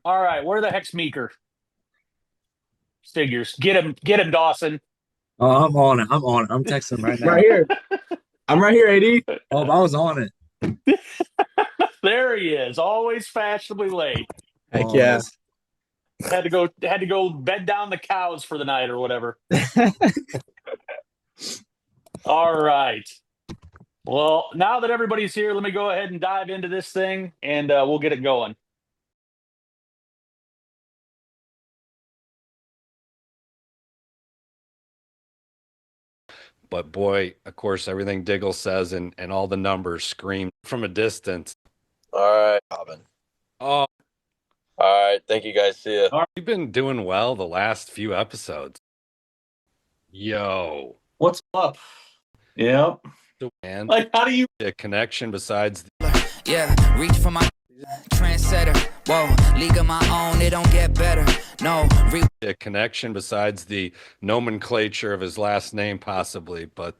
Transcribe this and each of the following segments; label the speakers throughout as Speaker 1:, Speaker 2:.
Speaker 1: All right, where the heck's Meeker? Figures. Get him, Dawson.
Speaker 2: Oh, I'm on it. I'm on it. I'm texting him right
Speaker 3: Right
Speaker 2: now.
Speaker 3: here. I'm right here, AD.
Speaker 2: Oh, I was on it.
Speaker 1: There he is, always fashionably late.
Speaker 3: Heck
Speaker 2: Oh,
Speaker 3: yes.
Speaker 1: Had to go bed down the cows for the night or whatever. All right. Well, now that everybody's here, let me go ahead and dive into this thing, and we'll get it going.
Speaker 4: But boy, of course, everything Diggle says and all the numbers scream from a distance.
Speaker 5: All right, Robin.
Speaker 4: Oh,
Speaker 5: All right, thank you guys. See ya.
Speaker 1: All right.
Speaker 4: you've been doing well the last few episodes. Yo,
Speaker 1: What's up? Yep.
Speaker 4: man,
Speaker 1: Like, how do you?
Speaker 4: a connection besides
Speaker 6: Yeah, reach for my trendsetter. Whoa, league of my own, it don't get better. No,
Speaker 4: a connection besides the nomenclature of his last name, possibly. But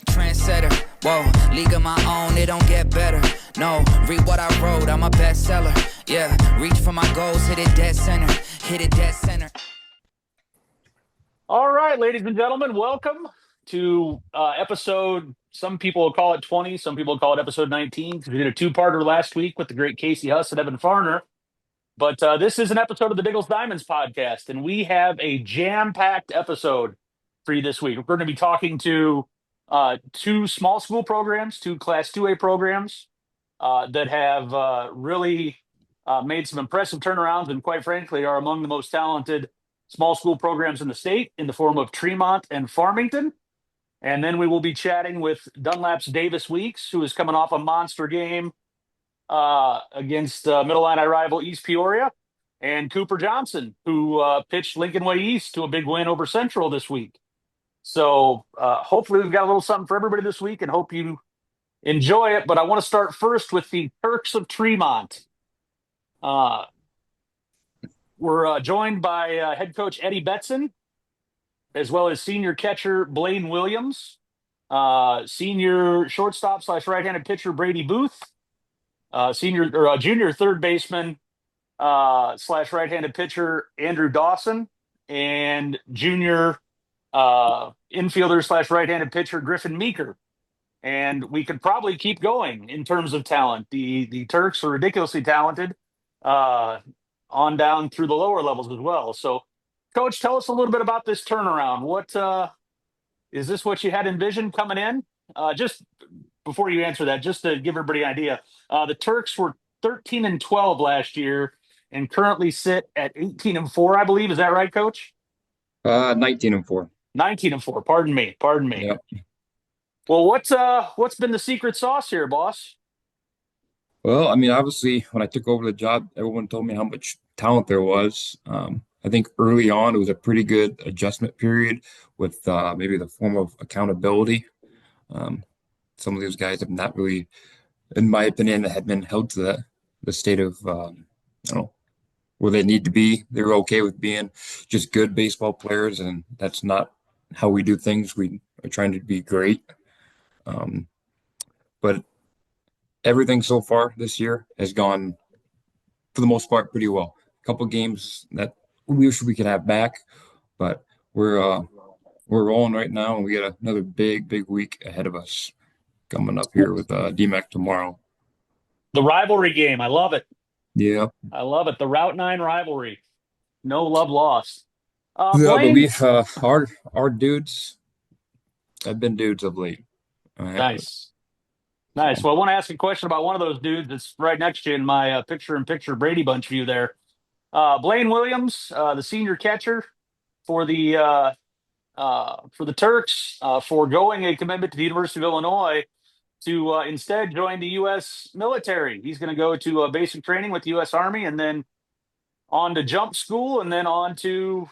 Speaker 6: trendsetter. Whoa, league of my own, it don't get better. No, read what I wrote, I'm a bestseller. Yeah, reach for my goals, hit it dead center. Hit it dead center.
Speaker 1: All right, ladies and gentlemen, welcome to episode. Some people will call it 20. Some people will call it episode 19 because we did a two-parter last week with the great Casey Huss and Evan Farner. But this is an episode of the Diggles Diamonds podcast, and we have a jam-packed episode for you this week. We're going to be talking to two small school programs, two Class 2A programs that have really made some impressive turnarounds and, quite frankly, are among the most talented small school programs in the state in the form of Tremont and Farmington. And then we will be chatting with Dunlap's Davis Weeks, who is coming off a monster game against Middle Illini rival East Peoria, and Cooper Johnson, who pitched Lincoln Way East to a big win over Central this week. So hopefully we've got a little something for everybody this week, and hope you enjoy it. But I want to start first with the Turks of Tremont. Uh, we're joined by head coach Eddie Betson, as well as senior catcher Blaine Williams, senior shortstop slash right-handed pitcher Brady Booth, senior or junior third baseman slash right-handed pitcher Andrew Dawson, and junior infielder slash right-handed pitcher Griffin Meeker. And we could probably keep going in terms of talent. The Turks are ridiculously talented, on down through the lower levels as well. So, Coach, tell us a little bit about this turnaround. What is this? What you had envisioned coming in? Just before you answer that, just to give everybody an idea, the Turks were 13-12 last year and currently sit at 18-4, I believe. Is that right, Coach?
Speaker 2: 19-4.
Speaker 1: 19-4. Pardon me. Pardon me.
Speaker 2: Yep.
Speaker 1: Well, what's been the secret sauce here, boss?
Speaker 2: Well, I mean, obviously, when I took over the job, everyone told me how much talent there was. I think early on, it was a pretty good adjustment period with maybe the form of accountability. Um, some of these guys have not really, in my opinion, had been held to the state of, I don't know, where they need to be. They're okay with being just good baseball players, and that's not how we do things. We are trying to be great. Um, but everything so far this year has gone, for the most part, pretty well. A couple games that we wish we could have back, but we're rolling right now, and we got another big week ahead of us coming up here with DMAC tomorrow.
Speaker 1: The rivalry game. I love it.
Speaker 2: Yeah,
Speaker 1: I love it. The Route 9 rivalry. No love lost.
Speaker 2: yeah, but
Speaker 1: Blaine.
Speaker 2: our dudes have been dudes of late.
Speaker 1: Nice. Nice. Well, I want to ask a question about one of those dudes that's right next to you in my picture-in-picture Brady Bunch view there. Blaine Williams, the senior catcher for the Turks, foregoing a commitment to the University of Illinois to instead join the U.S. military. He's going to go to basic training with the U.S. Army and then on to jump school and then on to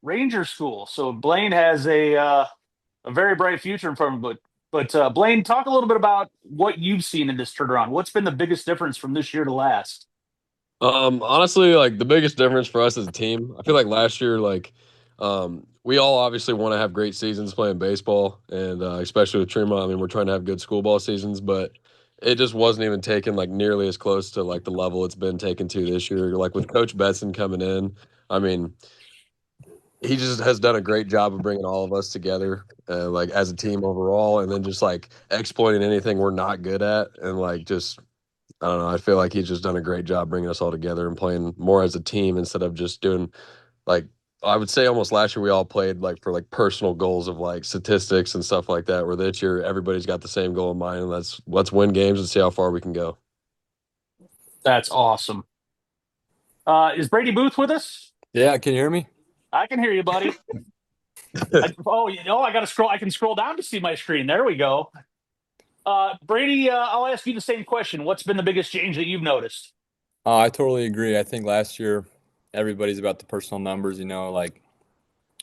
Speaker 1: Ranger school. So Blaine has a very bright future in front of him. But Blaine, talk a little bit about what you've seen in this turnaround. What's been the biggest difference from this year to last?
Speaker 7: Honestly, like the biggest difference for us as a team, I feel like last year, we all obviously want to have great seasons playing baseball, and especially with Tremont, I mean, we're trying to have good school ball seasons, but it just wasn't even taken like nearly as close to like the level it's been taken to this year. Like with Coach Betson coming in, I mean, he just has done a great job of bringing all of us together, like as a team overall, and then just like exploiting anything we're not good at, and like just I don't know. I feel like he's just done a great job bringing us all together and playing more as a team instead of just doing like I would say almost last year we all played like for like personal goals of like statistics and stuff like that. Where this year everybody's got the same goal in mind, and let's win games and see how far we can go.
Speaker 1: That's awesome. Is Brady Booth with us?
Speaker 3: Yeah, can you hear me?
Speaker 1: I can hear you, buddy. I got to scroll. I can scroll down to see my screen. There we go. Brady, I'll ask you the same question. What's been the biggest change that you've noticed?
Speaker 3: I totally agree. I think last year everybody's about the personal numbers, like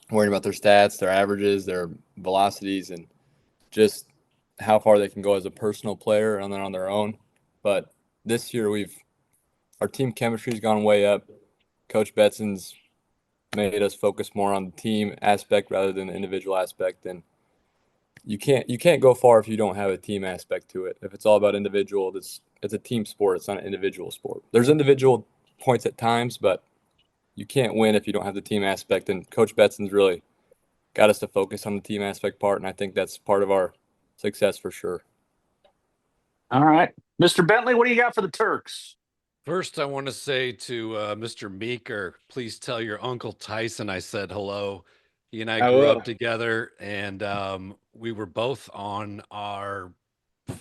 Speaker 3: worrying about their stats, their averages, their velocities, and just how far they can go as a personal player and then on their own. But this year our team chemistry's gone way up. Coach Betson's made us focus more on the team aspect rather than the individual aspect, and you can't go far if you don't have a team aspect to it. If it's all about individual, it's a team sport. It's not an individual sport. There's individual points at times, but you can't win if you don't have the team aspect. And Coach Betson's really got us to focus on the team aspect part, and I think that's part of our success for sure.
Speaker 1: All right, Mr. Bentley, what do you got for the Turks?
Speaker 4: First, I want to say to Mr. Meeker, please tell your Uncle Tyson I said hello. He and I grew
Speaker 3: will.
Speaker 4: up together, and we were both on our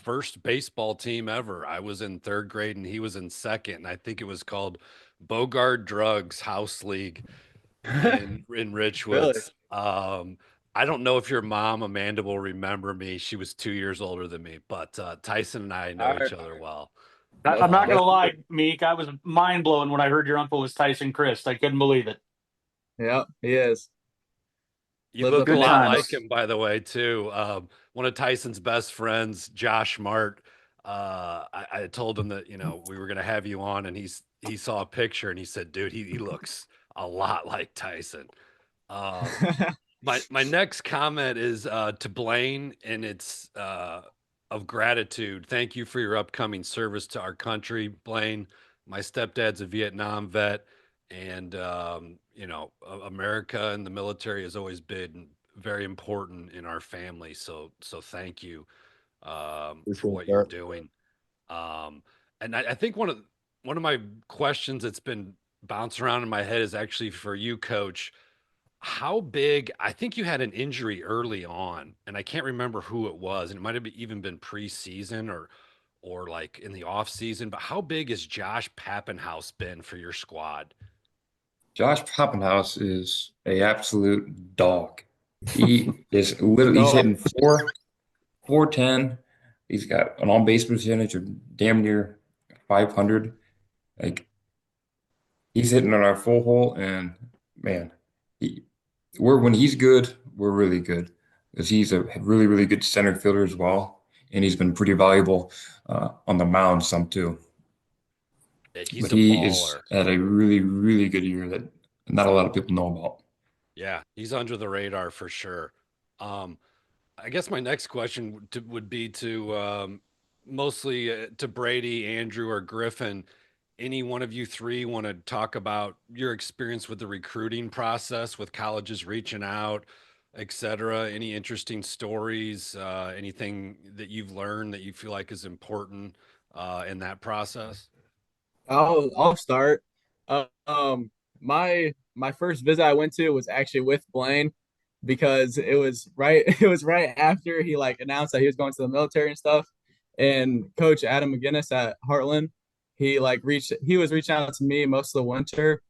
Speaker 4: first baseball team ever. I was in third grade, and he was in second. And I think it was called Bogard Drugs House League in Richwoods. I don't know if your mom, Amanda, will remember me. She was 2 years older than me, but Tyson and I know each other well.
Speaker 1: I'm not going to lie, Meek. I was mind blown when I heard your uncle was Tyson Christ. I couldn't believe it.
Speaker 3: Yeah, he is.
Speaker 4: You
Speaker 3: Lives
Speaker 4: look
Speaker 3: up
Speaker 4: a
Speaker 3: in
Speaker 4: lot
Speaker 1: times.
Speaker 4: like him, by the way, too. One of Tyson's best friends, Josh Mart. I told him that we were going to have you on, and he saw a picture and he said, "Dude, he looks a lot like Tyson." Um, my next comment is to Blaine, and it's of gratitude. Thank you for your upcoming service to our country, Blaine. My stepdad's a Vietnam vet, and America and the military has always been very important in our family. So thank you for what you're doing. And I think one of my questions that's been bouncing around in my head is actually for you, Coach. How big? I think you had an injury early on, and I can't remember who it was, and it might have even been preseason or like in the off season. But how big has Josh Pappenhouse been for your squad?
Speaker 2: Josh Poppenhouse is a absolute dog. He is literally he's hitting 410. He's got an on-base percentage of damn near 500. Like he's hitting on our full hole, and man, he, when he's good, we're really good because he's a really, really good center fielder as well, and he's been pretty valuable on the mound some too.
Speaker 4: Yeah, he's
Speaker 2: But
Speaker 4: a
Speaker 2: he is
Speaker 4: baller.
Speaker 2: at a really, really good year that not a lot of people know about.
Speaker 4: Yeah, he's under the radar for sure. Um, I guess my next question would be to mostly to Brady, Andrew, or Griffin. Any one of you three want to talk about your experience with the recruiting process, with colleges reaching out, et cetera? Any interesting stories, anything that you've learned that you feel like is important in that process?
Speaker 8: I'll start. Um, my first visit I went to was actually with Blaine because it was right it was right after he like announced that he was going to the military and stuff. And Coach Adam McGinnis at Heartland, he was reaching out to me most of the winter,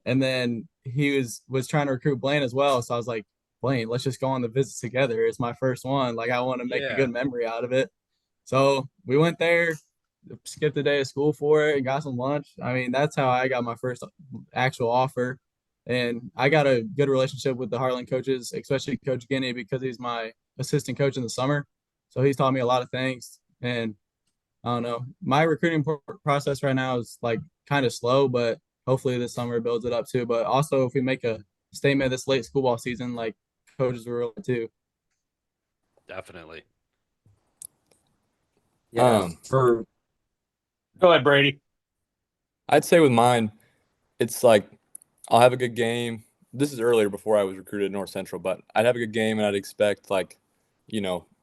Speaker 8: and then he was trying to recruit Blaine as well. So I was like, Blaine, let's just go on the visit together. It's my first one. Like I want to make a good memory out of it. So we went there, skipped a day of school for it, and got some lunch. I mean, that's how I got my first actual offer. And I got a good relationship with the Heartland coaches, especially Coach Guinea, because he's my assistant coach in the summer. So he's taught me a lot of things. And I don't know, my recruiting process right now is like kind of slow, but hopefully this summer builds it up too. But also, if we make a statement this late school ball season, like coaches will too.
Speaker 4: Definitely.
Speaker 2: Yeah,
Speaker 3: Um,
Speaker 2: for
Speaker 1: Go ahead, Brady.
Speaker 3: I'd say with mine, it's like I'll have a good game. This is earlier before I was recruited at North Central, but I'd have a good game and I'd expect like,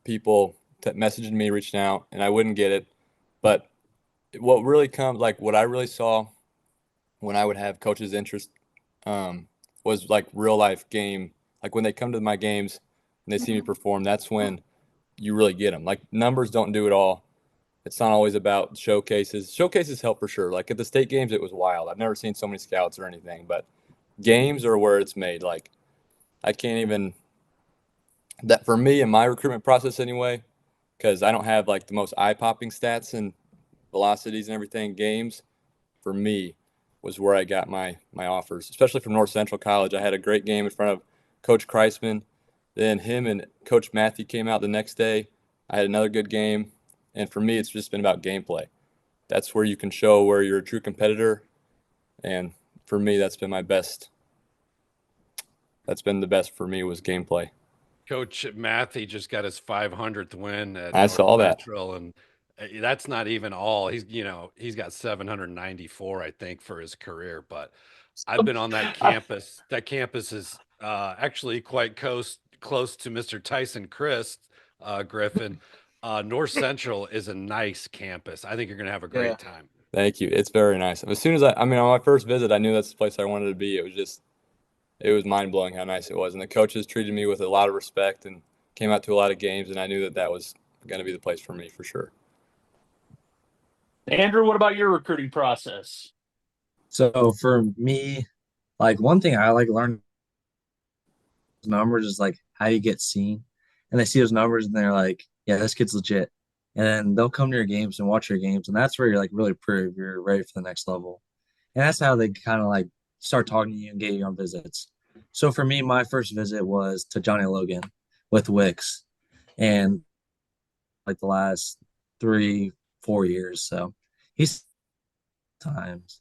Speaker 3: people messaging me, reaching out, and I wouldn't get it. But what really comes, like what I really saw when I would have coaches' interest, was like real life game. Like when they come to my games and they see me perform, that's when you really get them. Like numbers don't do it all. It's not always about showcases. Showcases help for sure. Like at the state games, it was wild. I've never seen so many scouts or anything, but games are where it's made. Like I can't even that for me in my recruitment process anyway, because I don't have like the most eye popping stats and velocities and everything. Games for me was where I got my offers, especially from North Central College. I had a great game in front of Coach Kreisman. Then him and Coach Matthew came out the next day. I had another good game, and for me, it's just been about gameplay. That's where you can show where you're a true competitor, and for me, that's been my best. That's been the best for me was gameplay.
Speaker 4: Coach Matthew just got his 500th win at
Speaker 3: I
Speaker 4: North
Speaker 3: saw that.
Speaker 4: Central, and that's not even all. He's got 794, I think, for his career. But I've been on that campus. That campus is actually quite close to Mr. Tyson Christ Griffin. North Central is a nice campus. I think you're going to have a great time.
Speaker 3: Thank you. It's very nice. As soon as I mean, on my first visit, I knew that's the place I wanted to be. It was mind blowing how nice it was. And the coaches treated me with a lot of respect and came out to a lot of games. And I knew that was going to be the place for me for sure.
Speaker 1: Andrew, what about your recruiting process?
Speaker 9: So for me, like one thing I like learning numbers is like how you get seen. And they see those numbers and they're like, yeah, this kid's legit. And then they'll come to your games and watch your games. And that's where you're like really prove you're ready for the next level. And that's how they kind of like start talking to you and get you on visits. So for me, my first visit was to Johnny Logan with Wicks. And like the last 3, 4 years. So he's times.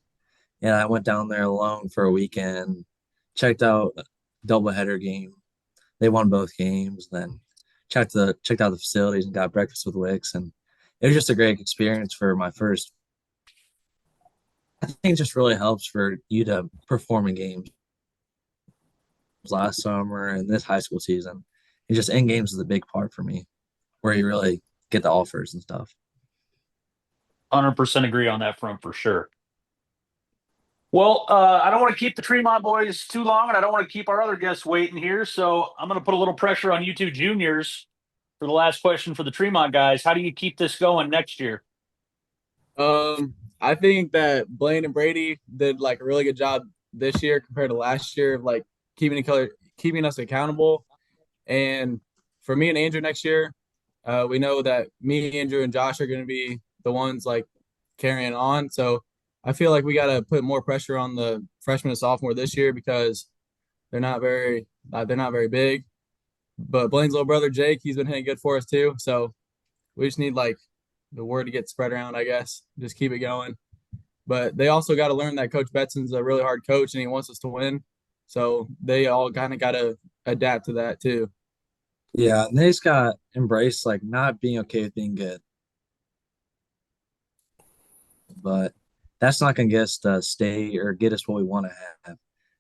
Speaker 9: And I went down there alone for a weekend, checked out a doubleheader game. They won both games. Then checked out the facilities and got breakfast with Wicks, and it was just a great experience for my first. I think it just really helps for you to perform in games. Last summer and this high school season, and just in games is a big part for me, where you really get the offers and stuff.
Speaker 1: 100% agree on that front for sure. Well, I don't want to keep the Tremont boys too long, and I don't want to keep our other guests waiting here. So I'm going to put a little pressure on you two juniors for the last question for the Tremont guys. How do you keep this going next year?
Speaker 8: I think that Blaine and Brady did like a really good job this year compared to last year of like keeping us accountable. And for me and Andrew next year, we know that me, Andrew, and Josh are going to be the ones like carrying on. So I feel like we got to put more pressure on the freshman and sophomore this year because they're not very big. But Blaine's little brother Jake, he's been hitting good for us too. So we just need like the word to get spread around, I guess. Just keep it going. But they also got to learn that Coach Betson's a really hard coach and he wants us to win. So they all kind of got to adapt to that too.
Speaker 9: Yeah, and they just got embrace like not being okay with being good, but that's not gonna get us to stay or get us what we want to have.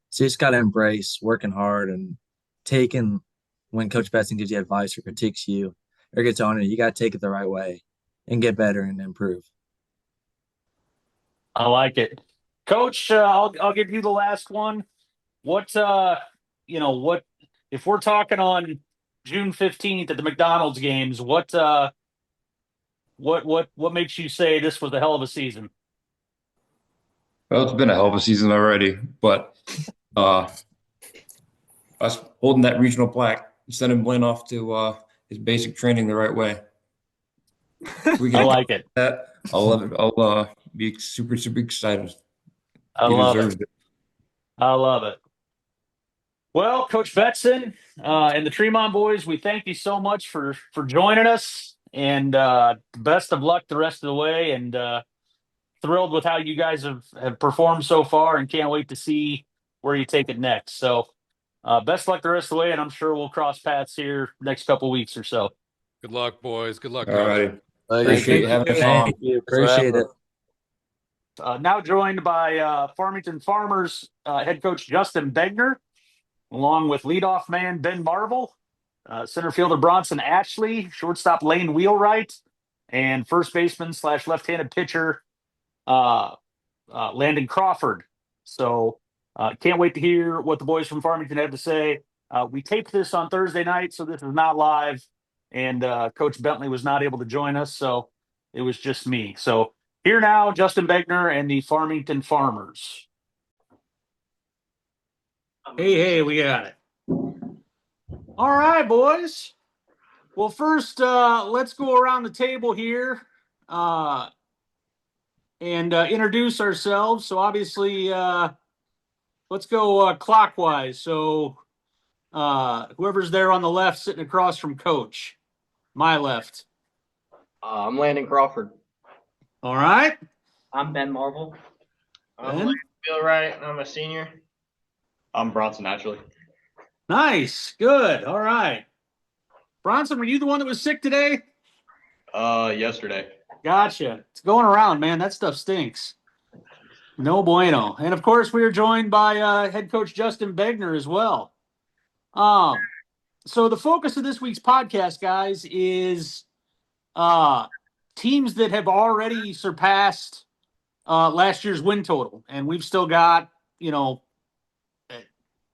Speaker 9: So you just got to embrace working hard and taking when Coach Betson gives you advice or critiques you or gets on it, you got to take it the right way and get better and improve.
Speaker 1: I like it, Coach. I'll give you the last one. What what if we're talking on June 15th at the McDonald's games? What makes you say this was a hell of a season?
Speaker 2: Well, it's been a hell of a season already, but us holding that regional plaque, sending Blaine off to his basic training the right way. We
Speaker 1: I
Speaker 2: get
Speaker 1: like it.
Speaker 2: that. I'll love it. I'll be super, super excited.
Speaker 1: I
Speaker 2: He
Speaker 1: love
Speaker 2: deserves
Speaker 1: it.
Speaker 2: it.
Speaker 1: I love it. Well, Coach Betson and the Tremont boys, we thank you so much for joining us, and best of luck the rest of the way. And thrilled with how you guys have performed so far, and can't wait to see where you take it next. So, best luck the rest of the way, and I'm sure we'll cross paths here next couple weeks or so.
Speaker 4: Good luck, boys. Good luck,
Speaker 2: All
Speaker 4: coach.
Speaker 2: righty. Appreciate you having us on.
Speaker 9: Thank you. Appreciate it.
Speaker 1: Now joined by Farmington Farmers head coach Justin Begner, along with leadoff man Ben Marvel, center fielder Bronson Ashley, shortstop Lane Wheelwright, and first baseman / left-handed pitcher Landon Crawford. So can't wait to hear what the boys from Farmington have to say. We taped this on Thursday night, so this is not live, and Coach Bentley was not able to join us, so it was just me. So here now, Justin Begner and the Farmington Farmers. Hey, we got it. All right, boys. Well, first, let's go around the table here and introduce ourselves. So obviously, let's go clockwise. So whoever's there on the left sitting across from Coach, my left.
Speaker 10: I'm Landon Crawford.
Speaker 1: All right.
Speaker 11: I'm Ben Marvel.
Speaker 10: I'm Lane Wheelwright. I'm a senior. I'm Bronson Ashley.
Speaker 1: Nice. Good. All right. Bronson, were you the one that was sick today?
Speaker 10: Yesterday.
Speaker 1: Gotcha. It's going around, man. That stuff stinks. No bueno. And of course, we are joined by head coach Justin Begner as well. So the focus of this week's podcast, guys, is teams that have already surpassed last year's win total. And we've still got, a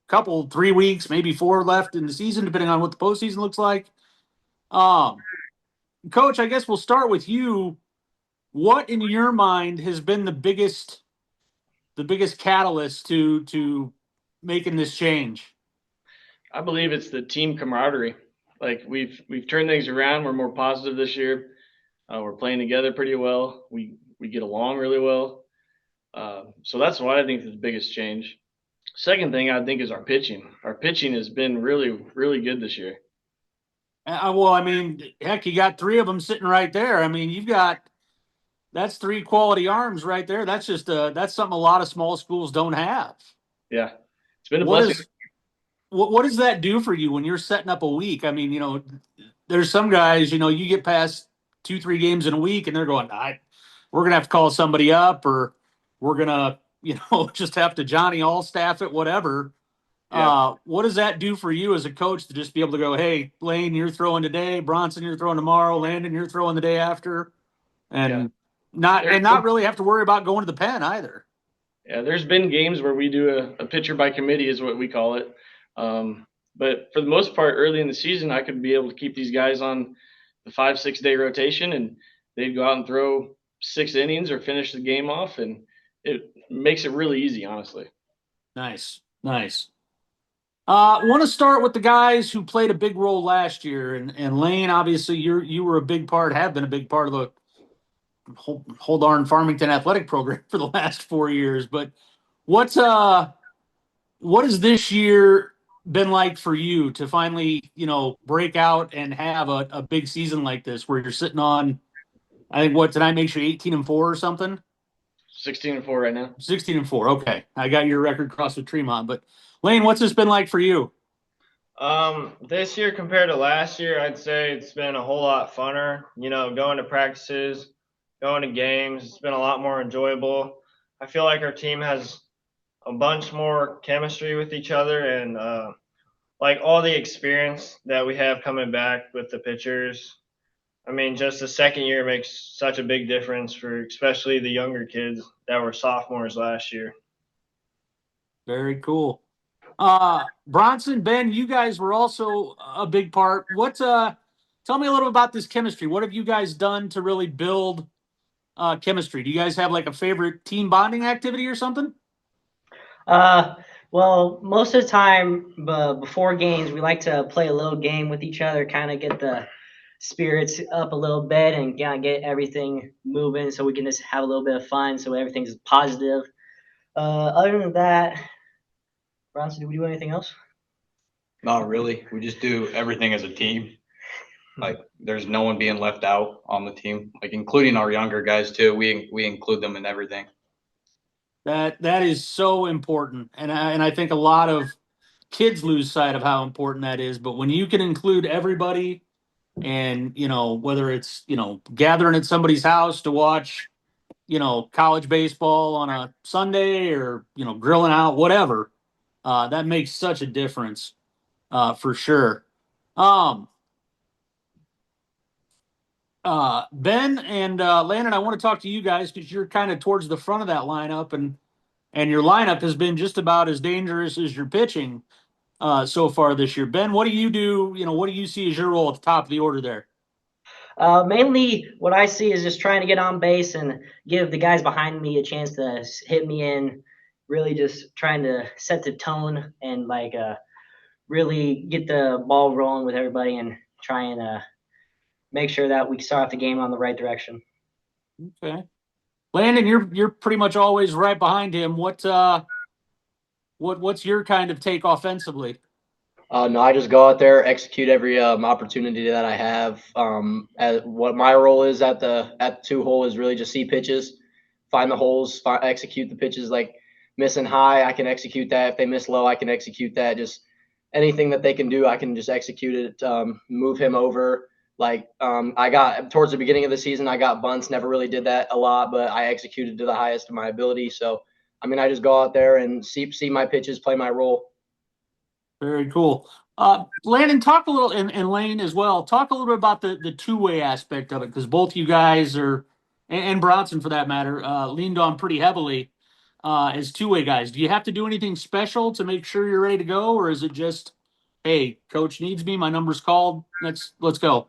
Speaker 1: couple, 3 weeks, maybe 4 left in the season, depending on what the postseason looks like. Coach, I guess we'll start with you. What in your mind has been the biggest catalyst to making this change?
Speaker 10: I believe it's the team camaraderie. Like we've turned things around. We're more positive this year. We're playing together pretty well. We get along really well. So that's what I think is the biggest change. Second thing I think is our pitching. Our pitching has been really, really good this year.
Speaker 1: Well, I mean, heck, you got 3 of them sitting right there. I mean, that's 3 quality arms right there. That's just that's something a lot of small schools don't have.
Speaker 10: Yeah, it's been a blessing.
Speaker 1: What does that do for you when you're setting up a week? I mean, there's some guys, you get past 2-3 games in a week and they're going, we're gonna have to call somebody up, or we're gonna, just have to Johnny All-Staff it, whatever. Yeah. What does that do for you as a coach to just be able to go, hey, Lane, you're throwing today, Bronson, you're throwing tomorrow, Landon, you're throwing the day after, and not really have to worry about going to the pen either.
Speaker 10: Yeah, there's been games where we do a pitcher by committee is what we call it. But for the most part, early in the season, I could be able to keep these guys on the 5-6 day rotation, and they'd go out and throw 6 innings or finish the game off, and it makes it really easy, honestly.
Speaker 1: Nice. I want to start with the guys who played a big role last year, and Lane, obviously, you were have been a big part of the whole darn Farmington athletic program for the last 4 years. But what has this year been like for you to finally, break out and have a big season like this, where you're sitting on, I think, tonight makes you 18-4 or something?
Speaker 10: 16-4 right now.
Speaker 1: 16-4. Okay. I got your record crossed with Tremont, but Lane, what's this been like for you?
Speaker 12: This year compared to last year, I'd say it's been a whole lot funner. Going to practices, going to games, it's been a lot more enjoyable. I feel like our team has a bunch more chemistry with each other, and like all the experience that we have coming back with the pitchers. I mean, just the second year makes such a big difference for especially the younger kids that were sophomores last year.
Speaker 1: Very cool. Bronson, Ben, you guys were also a big part. Tell me a little about this chemistry. What have you guys done to really build chemistry? Do you guys have like a favorite team bonding activity or something?
Speaker 11: Well, most of the time before games, we like to play a little game with each other, kind of get the spirits up a little bit and get everything moving so we can just have a little bit of fun, so everything's positive. Other than that, Bronson, do we do anything else?
Speaker 13: Not really. We just do everything as a team. Like, there's no one being left out on the team, like including our younger guys too. We include them in everything.
Speaker 1: That is so important, and I think a lot of kids lose sight of how important that is. But when you can include everybody And, whether it's, gathering at somebody's house to watch, college baseball on a Sunday or, grilling out, whatever, that makes such a difference, for sure. Um, Ben and Landon, I want to talk to you guys because you're kind of towards the front of that lineup, and your lineup has been just about as dangerous as your pitching so far this year. Ben, what do you do? What do you see as your role at the top of the order there?
Speaker 11: Mainly, what I see is just trying to get on base and give the guys behind me a chance to hit me in. Really, just trying to set the tone and really get the ball rolling with everybody and try and make sure that we start off the game on the right direction.
Speaker 1: Okay, Landon, you're pretty much always right behind him. What's your kind of take offensively?
Speaker 14: No, I just go out there, execute every opportunity that I have. As what my role is at the two hole is really just see pitches, find the holes, execute the pitches. Like missing high, I can execute that. If they miss low, I can execute that. Just anything that they can do, I can just execute it. Move him over. I got towards the beginning of the season, I got bunts. Never really did that a lot, but I executed to the highest of my ability. So, I mean, I just go out there and see my pitches, play my role.
Speaker 1: Very cool. Landon, talk a little, and Lane as well. Talk a little bit about the two-way aspect of it, because both you guys are, and Bronson for that matter, leaned on pretty heavily as two-way guys. Do you have to do anything special to make sure you're ready to go, or is it just, hey, coach needs me, my number's called, let's go?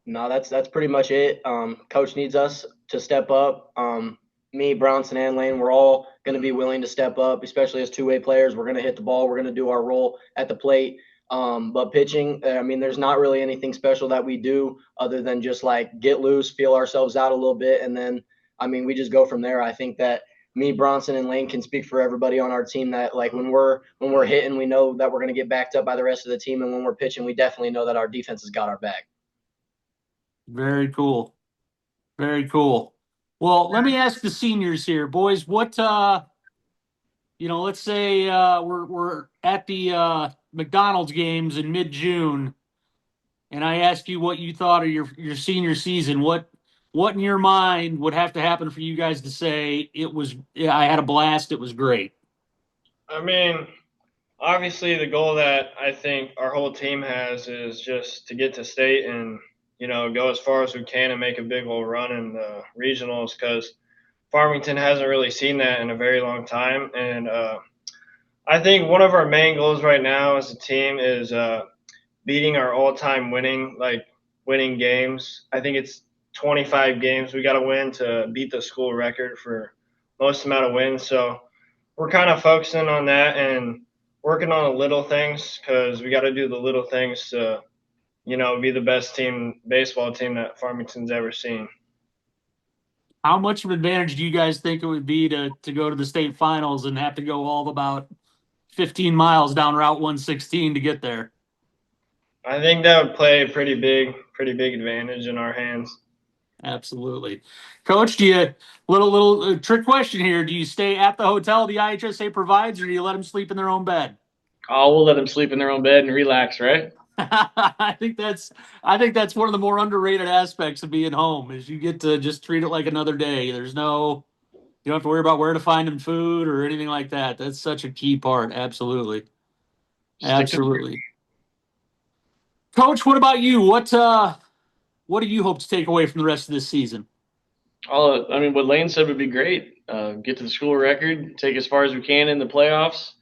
Speaker 14: No, that's pretty much it. Coach needs us to step up. Me, Bronson, and Lane, we're all going to be willing to step up, especially as two-way players. We're going to hit the ball. We're going to do our role at the plate. But pitching, I mean, there's not really anything special that we do other than just like get loose, feel ourselves out a little bit, and then, I mean, we just go from there. I think that me, Bronson, and Lane can speak for everybody on our team that like when we're hitting, we know that we're going to get backed up by the rest of the team, and when we're pitching, we definitely know that our defense has got our back.
Speaker 1: Very cool. Very cool. Well, let me ask the seniors here, boys. What let's say we're at the McDonald's games in mid-June, and I ask you what you thought of your senior season. What in your mind would have to happen for you guys to say I had a blast, it was great?
Speaker 12: I mean, obviously the goal that I think our whole team has is just to get to state and go as far as we can and make a big old run in the regionals, because Farmington hasn't really seen that in a very long time. And I think one of our main goals right now as a team is beating our all-time winning games. I think it's 25 games we got to win to beat the school record for most amount of wins. So we're kind of focusing on that and working on the little things, because we got to do the little things to, be the best baseball team that Farmington's ever seen.
Speaker 1: How much of an advantage do you guys think it would be to go to the state finals and have to go all about 15 miles down Route 116 to get there?
Speaker 12: I think that would play a pretty big advantage in our hands.
Speaker 1: Absolutely. Coach, do you little trick question here? Do you stay at the hotel the IHSA provides, or do you let them sleep in their own bed?
Speaker 10: Oh, we'll let them sleep in their own bed and relax, right?
Speaker 1: I think that's one of the more underrated aspects of being home is you get to just treat it like another day. You don't have to worry about where to find them food or anything like that. That's such a key part. Absolutely. Absolutely. Coach, what about you? What do you hope to take away from the rest of this season?
Speaker 10: I mean, what Lane said would be great. Get to the school record, take as far as we can in the playoffs.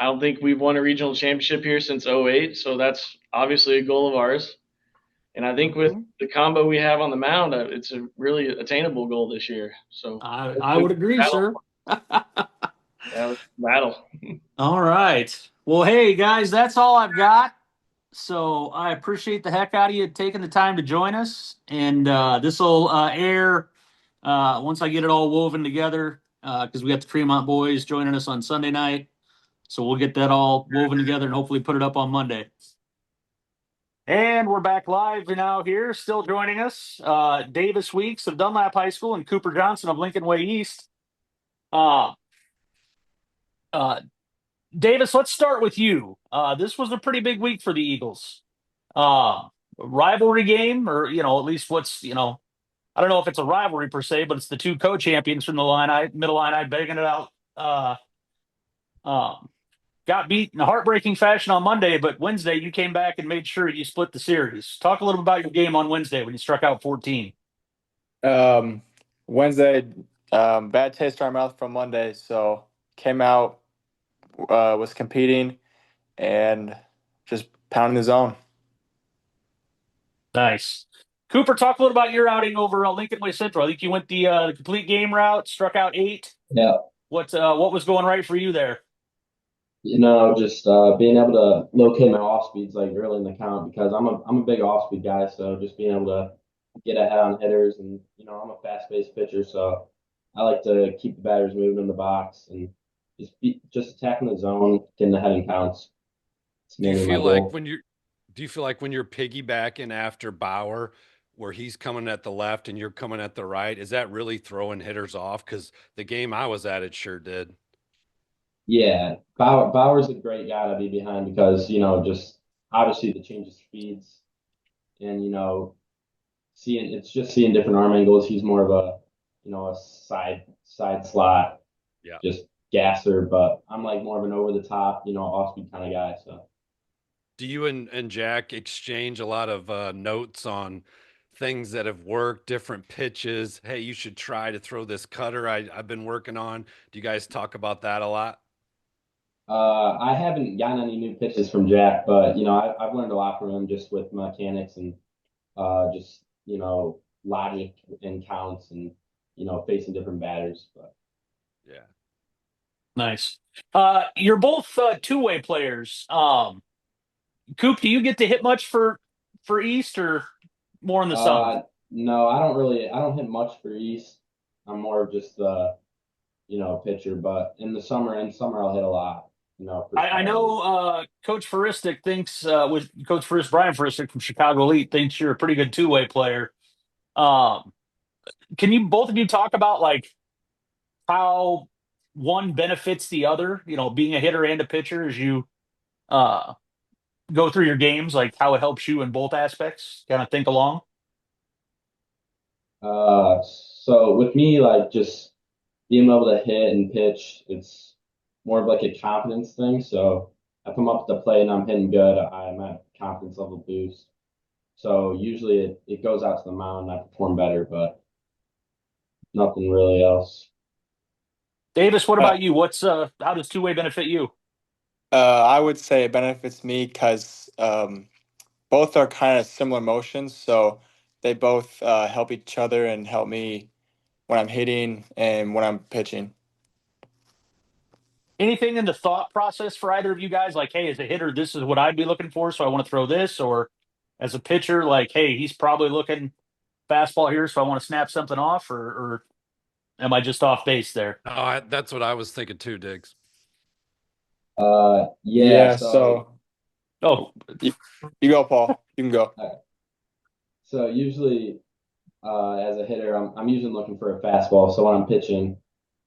Speaker 10: I don't think we've won a regional championship here since 08, so that's obviously a goal of ours. And I think with the combo we have on the mound, it's a really attainable goal this year. So
Speaker 1: I would agree, sir.
Speaker 10: Yeah, battle.
Speaker 1: All right. Well, hey, guys, that's all I've got. So I appreciate the heck out of you taking the time to join us. And this will air once I get it all woven together, because we got the Tremont boys joining us on Sunday night. So we'll get that all woven together and hopefully put it up on Monday. And we're back live now here. Still joining us, Davis Weeks of Dunlap High School and Cooper Johnson of Lincoln Way East. Davis, let's start with you. This was a pretty big week for the Eagles. Rivalry game, or at least what's I don't know if it's a rivalry per se, but it's the two co-champions from the Middle Illini begging it out. Um, got beat in a heartbreaking fashion on Monday, but Wednesday you came back and made sure you split the series. Talk a little bit about your game on Wednesday when you struck out 14.
Speaker 15: Wednesday, bad taste in our mouth from Monday, so came out, was competing, and just pounding the zone.
Speaker 1: Nice. Cooper, talk a little about your outing over Lincoln Way Central. I think you went the complete game route, struck out 8.
Speaker 16: Yeah.
Speaker 1: What was going right for you there?
Speaker 16: Just being able to locate my off speeds like early in the count because I'm a big off speed guy. So just being able to get ahead on hitters and I'm a fast paced pitcher, so I like to keep the batters moving in the box and just attacking the zone, getting ahead in counts. It's mainly my goal.
Speaker 4: Do you feel like when you're piggybacking after Bauer, where he's coming at the left and you're coming at the right, is that really throwing hitters off? Because the game I was at, it sure did.
Speaker 16: Yeah, Bauer's a great guy to be behind because just obviously the change of speeds and seeing different arm angles. He's more of a side slot,
Speaker 4: yeah,
Speaker 16: just gasser. But I'm like more of an over the top, off speed kind of guy. So,
Speaker 4: do you and Jack exchange a lot of notes on things that have worked, different pitches? Hey, you should try to throw this cutter I've been working on. Do you guys talk about that a lot?
Speaker 16: I haven't gotten any new pitches from Jack, but I've learned a lot from him just with mechanics and just logic and counts and facing different batters. But
Speaker 4: yeah,
Speaker 1: nice. You're both two-way players. Coop, do you get to hit much for East or more in the summer?
Speaker 16: No, I don't hit much for East. I'm more of just the pitcher, but in summer I'll hit a lot.
Speaker 1: I know Coach Furistic thinks with Coach Brian Furistic from Chicago Elite thinks you're a pretty good two-way player. Can you both of you talk about like how one benefits the other? Being a hitter and a pitcher as you uh, go through your games, like how it helps you in both aspects. Kind of think along.
Speaker 16: So with me, like just being able to hit and pitch, it's more of like a confidence thing. So if I'm up at the plate and I'm hitting good, I'm at confidence level boost. So usually it goes out to the mound and I perform better, but nothing really else.
Speaker 1: Davis, what about you? How does two-way benefit you?
Speaker 15: I would say it benefits me because both are kind of similar motions, so they both help each other and help me when I'm hitting and when I'm pitching.
Speaker 1: Anything in the thought process for either of you guys? Like, hey, as a hitter, this is what I'd be looking for, so I want to throw this. Or as a pitcher, like, hey, he's probably looking fastball here, so I want to snap something off. Or am I just off base there?
Speaker 4: Oh, that's what I was thinking too, Diggs.
Speaker 16: Yeah.
Speaker 1: Oh,
Speaker 15: you go, Paul. You can go.
Speaker 16: So usually, as a hitter, I'm usually looking for a fastball. So when I'm pitching,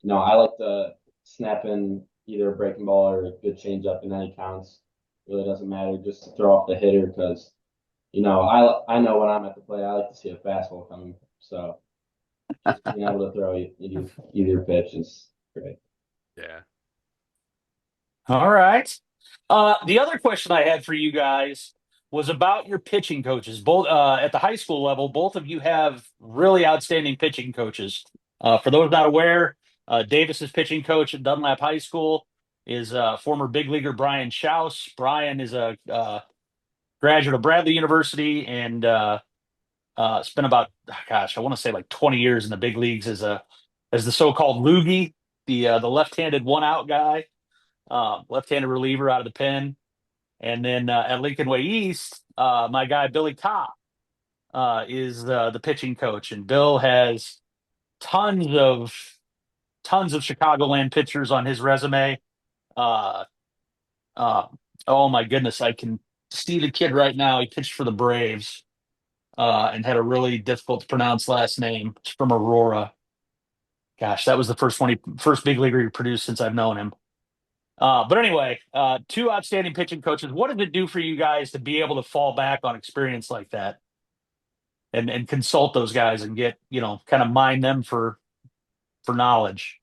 Speaker 16: I like to snap in either a breaking ball or a good changeup in any counts. Really doesn't matter, just to throw off the hitter because, I know when I'm at the plate, I like to see a fastball coming. So just being able to throw either pitch is great.
Speaker 4: Yeah.
Speaker 1: All right. The other question I had for you guys was about your pitching coaches. Both at the high school level, both of you have really outstanding pitching coaches. For those not aware, Davis's pitching coach at Dunlap High School is former big leaguer Brian Schaus. Brian is a graduate of Bradley University and spent about, I want to say like 20 years in the big leagues as the so-called loogie, the left-handed one-out guy, left-handed reliever out of the pen. And then at Lincoln Way East, my guy Billy Kopp is the pitching coach, and Bill has tons of Chicagoland pitchers on his resume. Uh, oh my goodness, I can see the kid right now. He pitched for the Braves and had a really difficult to pronounce last name. It's from Aurora. Gosh, that was the first big leaguer he produced since I've known him. But anyway, two outstanding pitching coaches. What did it do for you guys to be able to fall back on experience like that and consult those guys and get, kind of mine them for knowledge?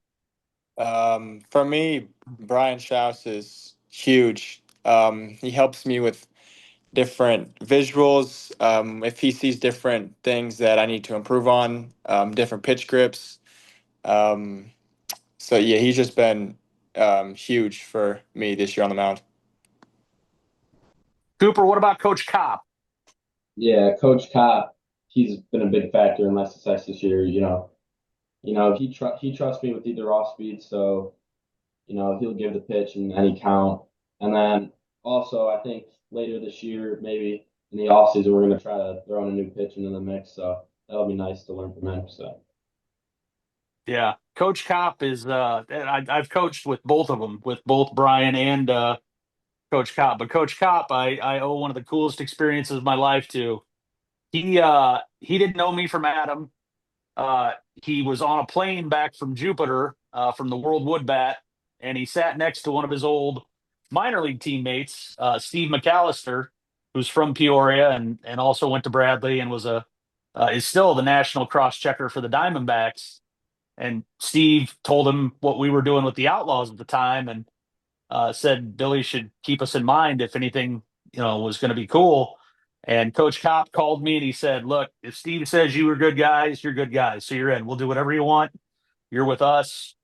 Speaker 15: For me, Brian Schaus is huge. He helps me with different visuals. If he sees different things that I need to improve on, different pitch grips. So yeah, he's just been huge for me this year on the mound.
Speaker 1: Cooper, what about Coach Kopp?
Speaker 16: Yeah, Coach Kopp, he's been a big factor in my success this year. He trusts me with either off speed, so he'll give the pitch in any count. And then also, I think later this year, maybe in the offseason, we're going to try to throw in a new pitch into the mix. So that'll be nice to learn from him. So
Speaker 1: Yeah, Coach Kopp is. I've coached with both of them, with both Brian and Coach Kopp. But Coach Kopp, I owe one of the coolest experiences of my life to. He didn't know me from Adam. He was on a plane back from Jupiter, from the World Wood Bat, and he sat next to one of his old minor league teammates, Steve McAllister, who's from Peoria and also went to Bradley and is still the national cross checker for the Diamondbacks. And Steve told him what we were doing with the Outlaws at the time, and said Billy should keep us in mind if anything, was going to be cool. And Coach Kopp called me and he said, "Look, if Steve says you were good guys, you're good guys. So you're in. We'll do whatever you want. You're with us."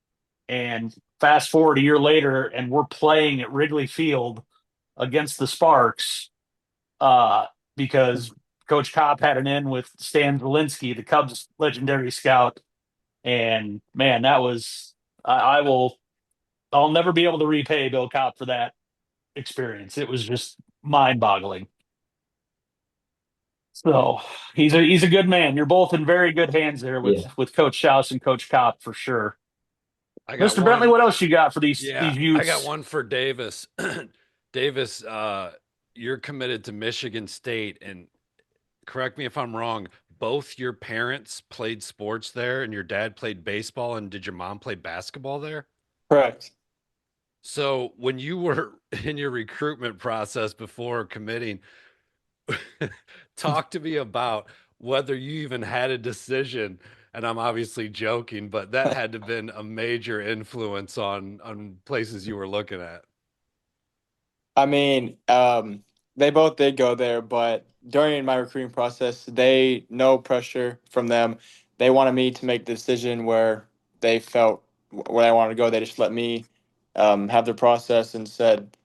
Speaker 1: And fast forward a year later, and we're playing at Wrigley Field against the Sparks, because Coach Kopp had an in with Stan Zielinski, the Cubs legendary scout. And man, that was I'll never be able to repay Bill Kopp for that experience. It was just mind-boggling. So he's a good man. You're both in very good hands there with
Speaker 16: yeah,
Speaker 1: with Coach Schaus and Coach Kopp for sure.
Speaker 4: I got
Speaker 1: Mr. Bentley,
Speaker 4: one.
Speaker 1: what else you got for these
Speaker 4: Yeah,
Speaker 1: these
Speaker 4: I got
Speaker 1: youths?
Speaker 4: one for Davis. Davis, you're committed to Michigan State, and correct me if I'm wrong, both your parents played sports there, and your dad played baseball, and did your mom play basketball there?
Speaker 15: Correct.
Speaker 4: So when you were in your recruitment process before committing, talk to me about whether you even had a decision. And I'm obviously joking, but that had to have been a major influence on places you were looking at.
Speaker 15: I mean, they both did go there, but during my recruiting process, no pressure from them. They wanted me to make the decision where they felt where I wanted to go. They just let me have the process and said,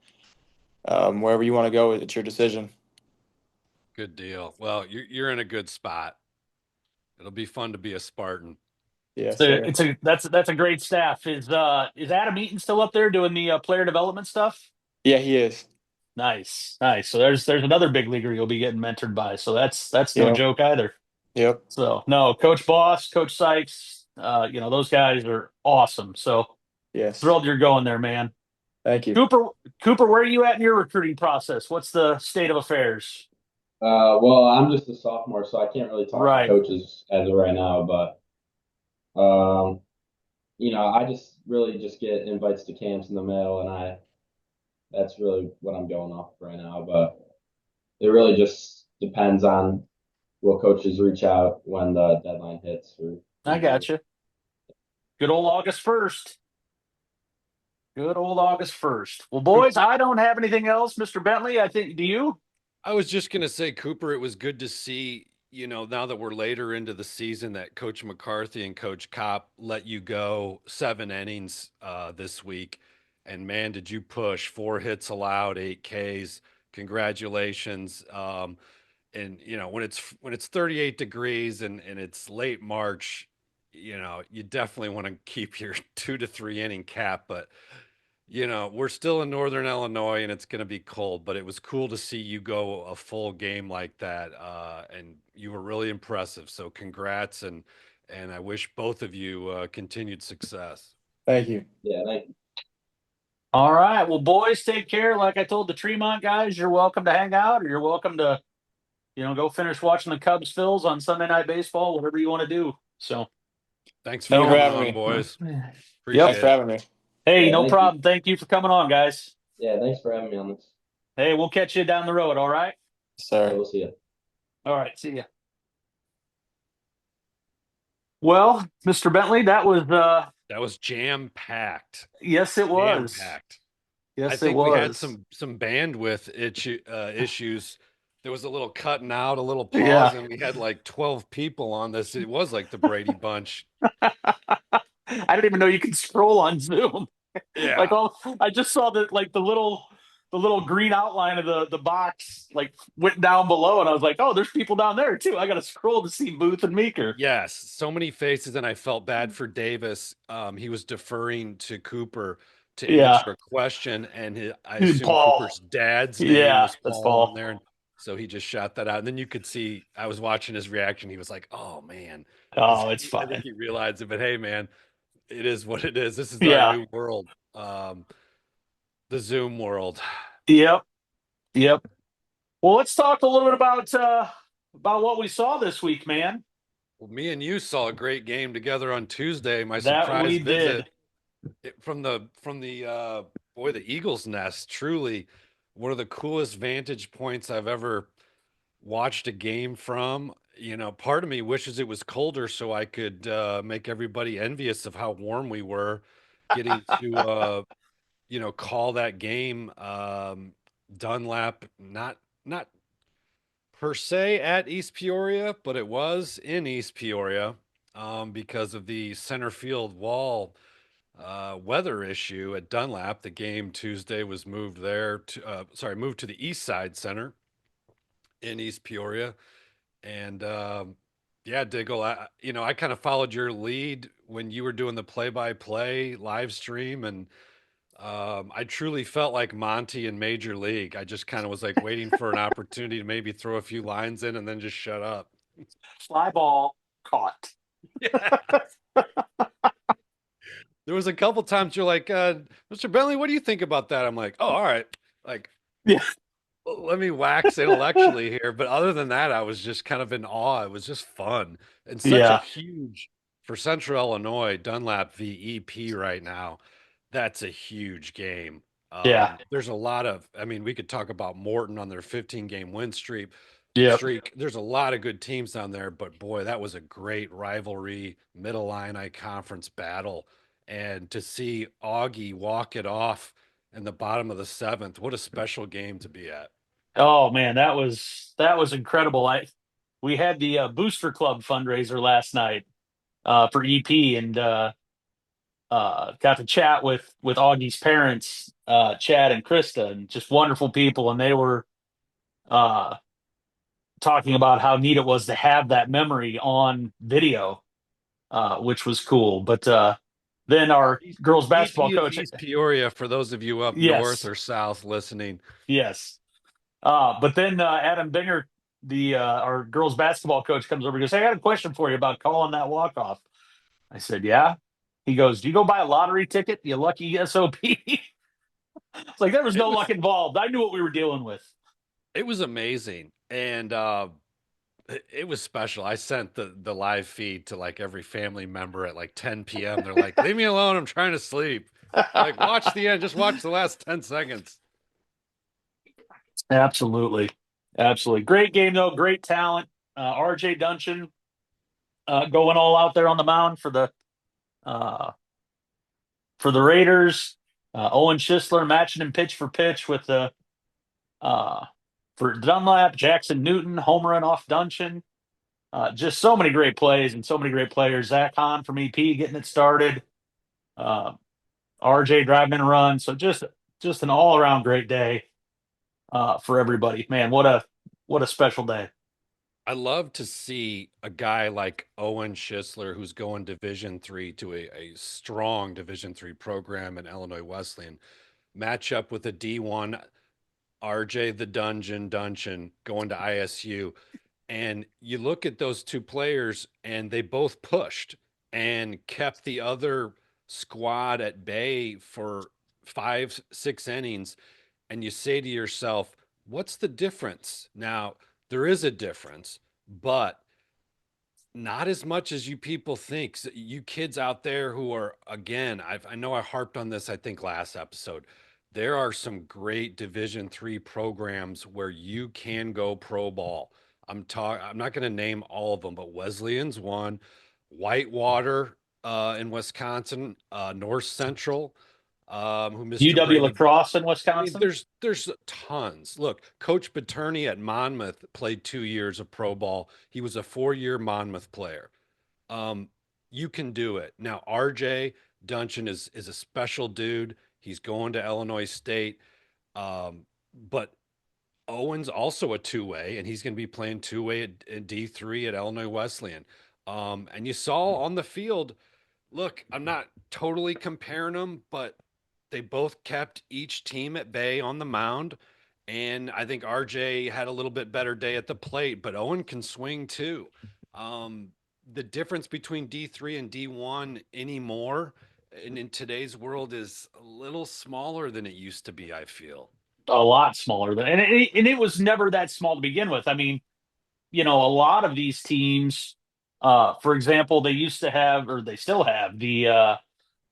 Speaker 15: wherever you want to go, it's your decision.
Speaker 4: Good deal. Well, you're in a good spot. It'll be fun to be a Spartan.
Speaker 15: Yes,
Speaker 1: So
Speaker 15: sir.
Speaker 1: that's a great staff. Is Adam Eaton still up there doing the player development stuff?
Speaker 15: Yeah, he is.
Speaker 1: Nice, nice. So there's another big leaguer you'll be getting mentored by. So that's no
Speaker 15: Yep.
Speaker 1: joke either.
Speaker 15: Yep.
Speaker 1: So no, Coach Boss, Coach Sykes, those guys are awesome. So
Speaker 15: Yes.
Speaker 1: thrilled you're going there, man.
Speaker 15: Thank you.
Speaker 1: Cooper, where are you at in your recruiting process? What's the state of affairs?
Speaker 16: well, I'm just a sophomore, so I can't really talk to
Speaker 1: Right.
Speaker 16: coaches as of right now. But I just really just get invites to camps in the mail, and that's really what I'm going off right now. But it really just depends on what coaches reach out when the deadline hits.
Speaker 1: I got you. Good old August 1st. Good old August 1st. Well, boys, I don't have anything else. Mr. Bentley, I think, do you?
Speaker 4: I was just going to say, Cooper, it was good to see, now that we're later into the season, that Coach McCarthy and Coach Kopp let you go 7 innings this week. And man, did you push 4 hits allowed, 8 Ks. Congratulations. And when it's 38 degrees and it's late March, you definitely want to keep your 2 to 3 inning cap, but we're still in Northern Illinois and it's going to be cold, but it was cool to see you go a full game like that. And you were really impressive. So congrats. And I wish both of you continued success.
Speaker 15: Thank you.
Speaker 16: Yeah, thank you.
Speaker 1: All right. Well, boys, take care. Like I told the Tremont guys, you're welcome to hang out, or you're welcome to, go finish watching the Cubs Phils on Sunday Night Baseball, whatever you want to do. So
Speaker 4: Thanks
Speaker 15: Thank you
Speaker 4: for
Speaker 15: for
Speaker 4: coming
Speaker 15: having
Speaker 4: on,
Speaker 15: me.
Speaker 4: boys.
Speaker 1: Yep.
Speaker 4: Appreciate
Speaker 15: Thanks for
Speaker 4: it.
Speaker 15: having me.
Speaker 1: Hey,
Speaker 16: Yeah,
Speaker 1: no
Speaker 16: thank you.
Speaker 1: problem. Thank you for coming on, guys.
Speaker 16: Yeah, thanks for having me on this.
Speaker 1: Hey, we'll catch you down the road. All right.
Speaker 16: Yeah,
Speaker 15: Sir.
Speaker 16: we'll see you.
Speaker 1: All right. See ya. Well, Mr. Bentley, that
Speaker 4: was jam packed.
Speaker 1: yes, it
Speaker 4: Jam
Speaker 1: was.
Speaker 4: packed. I
Speaker 1: Yes, it
Speaker 4: think we had
Speaker 1: was.
Speaker 4: some bandwidth issues. There was a little cutting out, a little
Speaker 1: Yeah.
Speaker 4: pause, and we had like 12 people on this. It was like the Brady Bunch.
Speaker 1: I didn't even know you could scroll on Zoom. Like
Speaker 4: Yeah.
Speaker 1: I just saw that like the little green outline of the box like went down below, and I was like, oh, there's people down there too. I got to scroll to see Booth and Meeker.
Speaker 4: Yes, so many faces, and I felt bad for Davis. He was deferring to Cooper to
Speaker 1: Yeah.
Speaker 4: answer a question, and I assume
Speaker 1: Paul.
Speaker 4: Cooper's dad's name
Speaker 1: Yeah,
Speaker 4: was
Speaker 1: that's
Speaker 4: Paul on
Speaker 1: Paul.
Speaker 4: there, and so he just shot that out. And then you could see I was watching his reaction. He was like, "Oh man," because
Speaker 1: Oh, it's
Speaker 4: I think
Speaker 1: fine.
Speaker 4: he realized it. But hey, man, it is what it is. This is our
Speaker 1: Yeah.
Speaker 4: new world, the Zoom world.
Speaker 1: Yep. Yep. Well, let's talk a little bit about what we saw this week, man.
Speaker 4: Well, me and you saw a great game together on Tuesday. My
Speaker 1: That
Speaker 4: surprise
Speaker 1: we
Speaker 4: visit
Speaker 1: did.
Speaker 4: from the boy, the Eagles nest. Truly one of the coolest vantage points I've ever watched a game from. You know, part of me wishes it was colder so I could make everybody envious of how warm we were getting to call that game. Dunlap, not per se at East Peoria, but it was in East Peoria because of the center field wall weather issue at Dunlap. The game Tuesday was moved there to, moved to the East Side Center in East Peoria. And yeah, Diggle, I kind of followed your lead when you were doing the play-by-play live stream, and I truly felt like Monty in Major League. I just kind of was like waiting for an opportunity to maybe throw a few lines in and then just shut up.
Speaker 1: Fly ball caught.
Speaker 4: Yeah. There was a couple times you're like, Mr. Bentley, what do you think about that? I'm like, oh, all right. Like,
Speaker 1: yeah.
Speaker 4: Let me wax intellectually here. But other than that, I was just kind of in awe. It was just fun and such a
Speaker 1: Yeah.
Speaker 4: huge for Central Illinois, Dunlap v EP right now. That's a huge game.
Speaker 1: Yeah.
Speaker 4: There's a lot of, I mean, we could talk about Morton on their 15-game win streak.
Speaker 1: Yep.
Speaker 4: There's a lot of good teams down there, but boy, that was a great rivalry, Middle Illini conference battle. And to see Augie walk it off in the bottom of the seventh, what a special game to be at.
Speaker 1: Oh man, that was incredible. We had the Booster Club fundraiser last night for EP, and got to chat with Augie's parents, Chad and Krista, and just wonderful people. And they were uh, talking about how neat it was to have that memory on video, which was cool. But then our girls basketball
Speaker 4: EP is
Speaker 1: coach,
Speaker 4: East Peoria for those of you up north
Speaker 1: yes,
Speaker 4: or south listening.
Speaker 1: yes. But then Adam Binger, the our girls basketball coach, comes over and goes, "Hey, I got a question for you about calling that walk off." I said, "Yeah." He goes, "Do you go buy a lottery ticket? You lucky SOP." It's like there was
Speaker 4: It
Speaker 1: no
Speaker 4: was
Speaker 1: luck involved. I knew what we were dealing with.
Speaker 4: it was amazing. And it was special. I sent the live feed to like every family member at like 10 p.m. They're like, "Leave me alone. I'm trying to sleep." Like, watch the end. Just watch the last 10 seconds.
Speaker 1: Absolutely, absolutely. Great game though. Great talent. RJ Duncan going all out there on the mound uh, for the Raiders. Owen Schisler matching him pitch for pitch with the for Dunlap. Jackson Newton home run off Duncan. Just so many great plays and so many great players. Zach Hahn from EP getting it started. Uh, RJ driving in a run. So just an all around great day for everybody. Man, what a special day.
Speaker 4: I love to see a guy like Owen Schisler, who's going Division III to a strong Division III program in Illinois Wesleyan, match up with a D1 RJ the Dungeon going to ISU. And you look at those two players, and they both pushed and kept the other squad at bay for 5, 6 innings. And you say to yourself, what's the difference? Now, there is a difference, but Not as much as you people think. You kids out there who are, again, I know I harped on this, I think last episode. There are some great Division III programs where you can go pro ball. I'm not going to name all of them, but Wesleyan's one, Whitewater in Wisconsin, North Central, who Mr.
Speaker 1: UW
Speaker 4: Brady.
Speaker 1: Lacrosse in
Speaker 4: I mean,
Speaker 1: Wisconsin.
Speaker 4: there's tons. Look, Coach Paterni at Monmouth played 2 years of pro ball. He was a 4-year Monmouth player. Um, you can do it. Now, RJ Dungeon is a special dude. He's going to Illinois State. But Owen's also a two-way, and he's going to be playing two-way at D3 at Illinois Wesleyan. And you saw on the field, look, I'm not totally comparing them, but they both kept each team at bay on the mound. And I think RJ had a little bit better day at the plate, but Owen can swing too. Um, the difference between D3 and D1 anymore in today's world is a little smaller than it used to be, I feel.
Speaker 1: A lot smaller than, and it was never that small to begin with. I mean, a lot of these teams, for example, they used to have, or they still have, the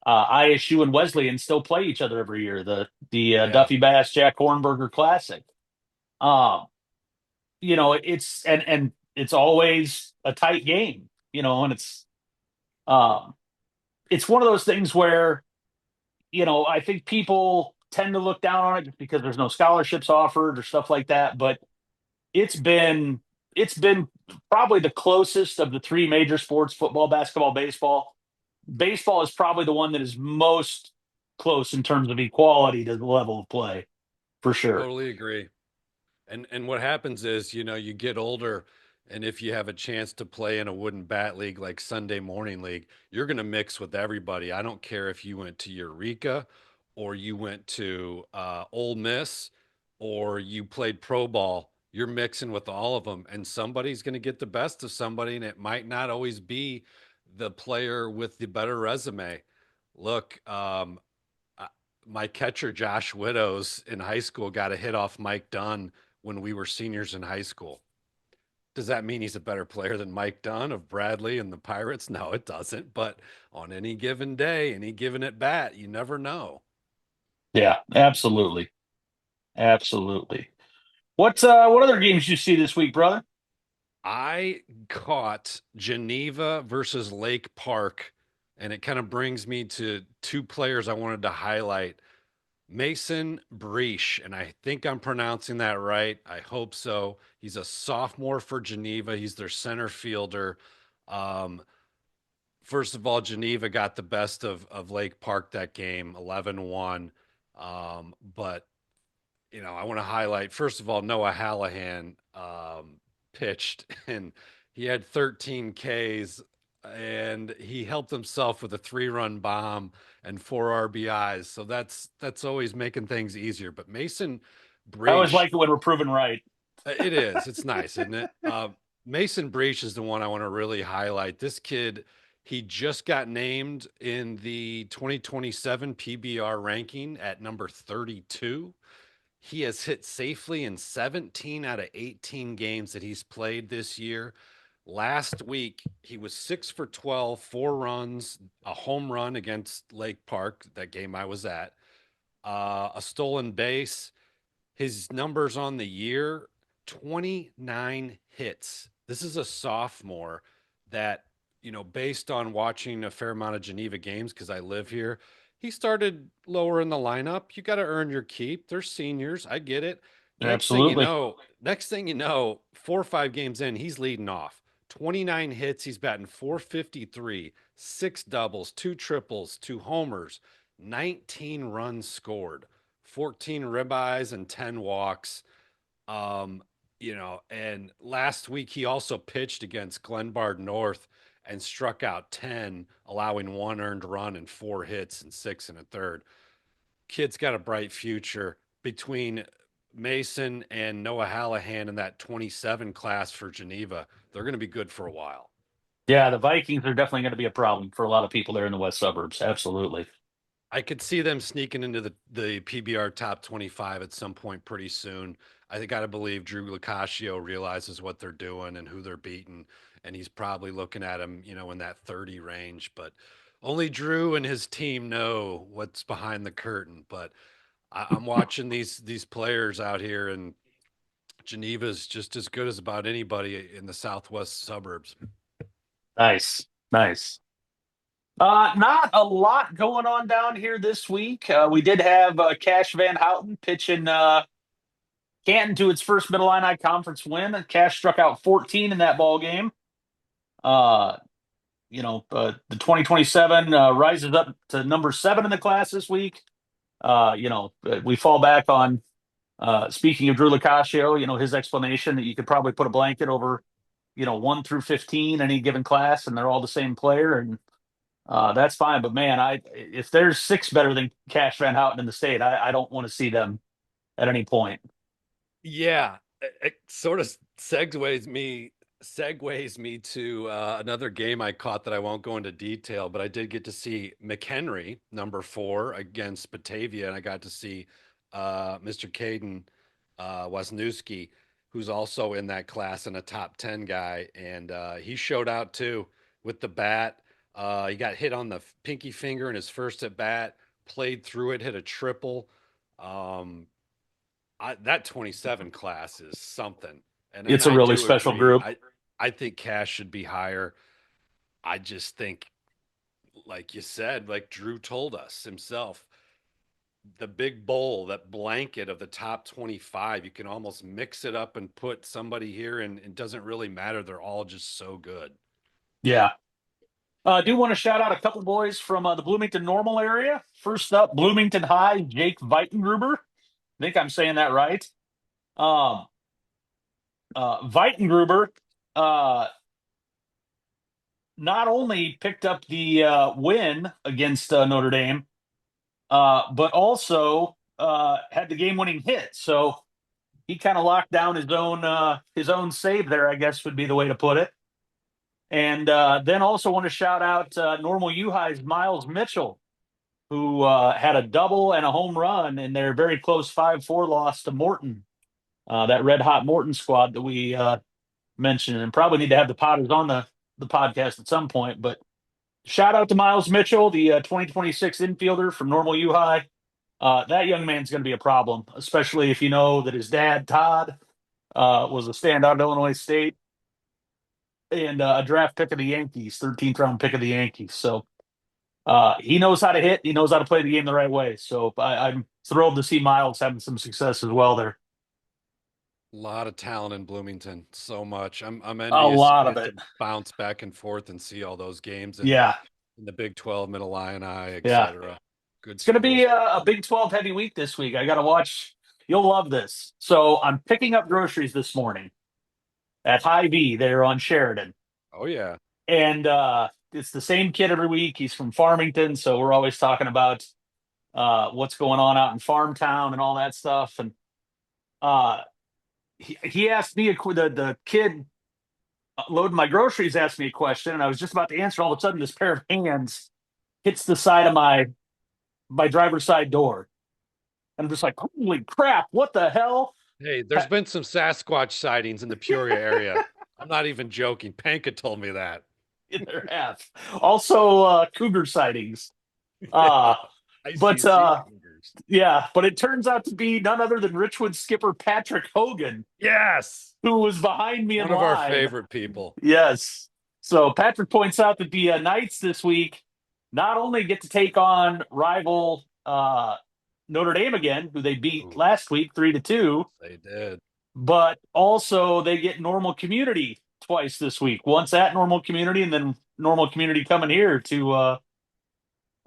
Speaker 1: ISU and Wesleyan still play each other every year. The
Speaker 4: Yeah.
Speaker 1: Duffy Bass Jack Hornberger Classic. Um, it's and it's always a tight game. And um, it's one of those things where I think people tend to look down on it just because there's no scholarships offered or stuff like that. But it's been it's been probably the closest of the three major sports: football, basketball, baseball. Baseball is probably the one that is most close in terms of equality to the level of play, for sure.
Speaker 4: Totally agree. And what happens is, you get older, and if you have a chance to play in a wooden bat league like Sunday morning league, you're going to mix with everybody. I don't care if you went to Eureka or you went to Ole Miss or you played pro ball. You're mixing with all of them, and somebody's going to get the best of somebody, and it might not always be the player with the better resume. Look, uh, my catcher Josh Widows in high school got a hit off Mike Dunn when we were seniors in high school. Does that mean he's a better player than Mike Dunn of Bradley and the Pirates? No, it doesn't. But on any given day, any given at bat, you never know.
Speaker 1: Yeah, absolutely, absolutely. What other games did you see this week, brother?
Speaker 4: I caught Geneva versus Lake Park, and it kind of brings me to two players I wanted to highlight. Mason Breach, and I think I'm pronouncing that right. I hope so. He's a sophomore for Geneva. He's their center fielder. Um, First of all, Geneva got the best of Lake Park that game, 11-1. But I want to highlight, first of all, Noah Hallahan pitched, and he had 13 Ks, and he helped himself with a 3-run bomb and 4 RBIs. So that's always making things easier. But Mason
Speaker 1: I always
Speaker 4: Breach,
Speaker 1: like it when we're proven right.
Speaker 4: it is. It's nice, isn't it? Mason Breach is the one I want to really highlight. This kid, he just got named in the 2027 PBR ranking at number 32. He has hit safely in 17 out of 18 games that he's played this year. Last week, he was 6 for 12, 4 runs, a home run against Lake Park, that game I was at, a stolen base. His numbers on the year, 29 hits. This is a sophomore that, based on watching a fair amount of Geneva games, because I live here, he started lower in the lineup. You got to earn your keep. They're seniors. I get it.
Speaker 1: Absolutely.
Speaker 4: Next thing you know, 4 or 5 games in, he's leading off. 29 hits. He's batting 453, 6 doubles, 2 triples, 2 homers, 19 runs scored, 14 ribeyes, and 10 walks. And last week he also pitched against Glenbard North and struck out 10, allowing 1 earned run and 4 hits and 6 1/3. Kid's got a bright future. Between Mason and Noah Hallahan in that 27 class for Geneva, they're going to be good for a while.
Speaker 1: Yeah, the Vikings are definitely going to be a problem for a lot of people there in the west suburbs. Absolutely.
Speaker 4: I could see them sneaking into the PBR top 25 at some point pretty soon. I got to believe Drew Locascio realizes what they're doing and who they're beating. and he's probably looking at him, in that 30 range. But only Drew and his team know what's behind the curtain. But I'm watching these players out here, and Geneva's just as good as about anybody in the southwest suburbs.
Speaker 1: Nice, nice. Not a lot going on down here this week. We did have Cash Van Houten pitching Canton to its first Middle Illini Conference win. Cash struck out 14 in that ball game. The 2027 rises up to number 7 in the class this week. We fall back on speaking of Drew Locascio, his explanation that you could probably put a blanket over, 1 through 15 any given class, and they're all the same player, and that's fine. But man, if there's 6 better than Cash Van Houten in the state, I don't want to see them at any point.
Speaker 4: Yeah, it sort of segues me to another game I caught that I won't go into detail, but I did get to see McHenry, number 4, against Batavia, and I got to see Mr. Caden Wisniewski, who's also in that class and a top 10 guy, and he showed out too with the bat. He got hit on the pinky finger in his first at bat, played through it, hit a triple. That 27 class is something. And
Speaker 1: It's a
Speaker 4: I
Speaker 1: really
Speaker 4: do
Speaker 1: special
Speaker 4: agree.
Speaker 1: group.
Speaker 4: I think Cash should be higher. I just think, like you said, like Drew told us himself, the big bowl, that blanket of the top 25, you can almost mix it up and put somebody here, and it doesn't really matter. They're all just so good.
Speaker 1: Yeah. I do want to shout out a couple boys from the Bloomington Normal area. First up, Bloomington High, Jake Weitengruber. I think I'm saying that right. Weitengruber not only picked up the win against Notre Dame, but also had the game-winning hit. So he kind of locked down his own save there, I guess would be the way to put it. And then also want to shout out Normal U High's Miles Mitchell, who had a double and a home run in their very close 5-4 loss to Morton, that red hot Morton squad that we mentioned, and probably need to have the Potters on the podcast at some point. But shout out to Miles Mitchell, the 2026 infielder from Normal U High. That young man's going to be a problem, especially if you know that his dad, Todd, was a standout at Illinois State and a draft pick of the Yankees, 13th round pick of the Yankees. So he knows how to hit. He knows how to play the game the right way. So I'm thrilled to see Miles having some success as well there.
Speaker 4: A lot of talent in Bloomington. So much. I'm envious.
Speaker 1: A lot
Speaker 4: You
Speaker 1: of
Speaker 4: get
Speaker 1: it.
Speaker 4: to bounce back and forth and see all those games.
Speaker 1: Yeah.
Speaker 4: In the Big 12, Middle Illini, et
Speaker 1: Yeah.
Speaker 4: cetera. Good.
Speaker 1: It's going to be a Big 12 heavy week this week. I got to watch. You'll love this. So I'm picking up groceries this morning at Hy-Vee there on Sheridan.
Speaker 4: Oh, yeah.
Speaker 1: And it's the same kid every week. He's from Farmington, so we're always talking about what's going on out in Farmtown and all that stuff. And he asked me the kid loading my groceries asked me a question, and I was just about to answer. All of a sudden, this pair of hands hits the side of my driver's side door, and I'm just like, "Holy crap! What the hell?"
Speaker 4: Hey, there's been some Sasquatch sightings in the Peoria area. I'm not even joking. Panka told me that.
Speaker 1: In their have. Also, cougar sightings. Yeah, but it turns out to be none other than Richwood skipper Patrick Hogan.
Speaker 4: Yes,
Speaker 1: who was behind me in
Speaker 4: one of
Speaker 1: line.
Speaker 4: our favorite people.
Speaker 1: Yes. So Patrick points out that the Knights this week not only get to take on rival Notre Dame again, who they beat last week 3-2.
Speaker 4: They did.
Speaker 1: But also they get Normal Community twice this week. Once at Normal Community, and then Normal Community coming here to